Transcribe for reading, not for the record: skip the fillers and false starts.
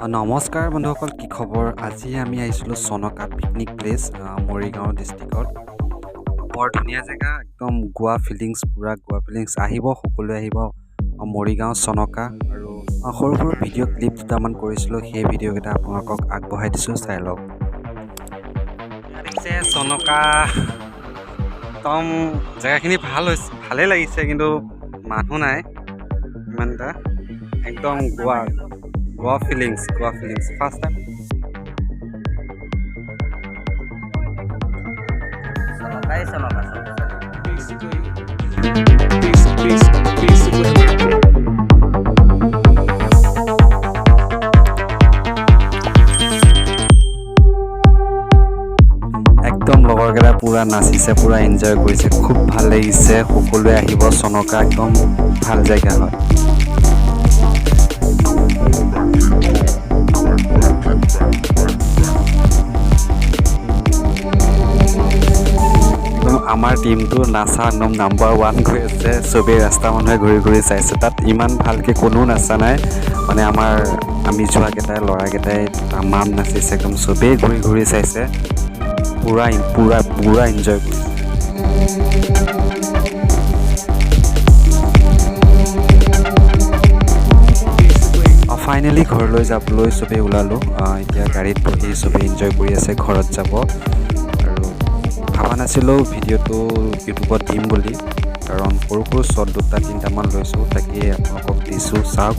নমস্কাৰ বন্ধুসকল, কি খবৰ? আজি আমি আহিছিলোঁ shonoka পিকনিক প্লেচ, মৰিগাঁও ডিষ্ট্ৰিক্টত। বৰ ধুনীয়া জেগা, একদম গোৱা ফিলিংছ, পূৰা গোৱা ফিলিংছ। আহিব, সকলোৱে আহিব মৰিগাঁও shonoka। আৰু সৰু সৰু ভিডিঅ' ক্লিপ দুটামান কৰিছিলোঁ, সেই ভিডিঅ'কেইটা আপোনালোকক আগবঢ়াই দিছোঁ, চাই লওক। দেখিছে shonoka, একদম জেগাখিনি ভালেই লাগিছে, কিন্তু মানুহ নাই ইমান এটা। একদম গোৱা ফিলিংছ ফাৰ্ষ্ট টাইম। একদম লগৰকেইটা পূৰা নাচিছে, পূৰা এনজয় কৰিছে, খুব ভাল লাগিছে। সকলোৱে আহিব, shonoka একদম ভাল জেগা হয়। আমাৰ টিমটো নাচা একদম নাম্বাৰ 1 গৈ আছে। চবেই ৰাস্তা মানুহে ঘূৰি ঘূৰি চাইছে। তাত ইমান ভালকৈ কোনো নাচা নাই, মানে আমি যোৱাকেইটাই ল'ৰাকেইটাই তামাম নাচিছে, একদম চবেই ঘূৰি ঘূৰি চাইছে, পূৰা এনজয় কৰিছে। ফাইনেলি ঘৰলৈ যাবলৈ চবেই ওলালোঁ। এতিয়া গাড়ীত বহি চবেই এনজয় কৰি আছে, ঘৰত যাব। আৰু ভাবা নাছিলোঁ ভিডিঅ'টো ইউটিউবত দিম বুলি, কাৰণ সৰু সৰু শ্বট 2-3টামান লৈছোঁ, তাকেই আপোনালোকক দিছোঁ, চাওক।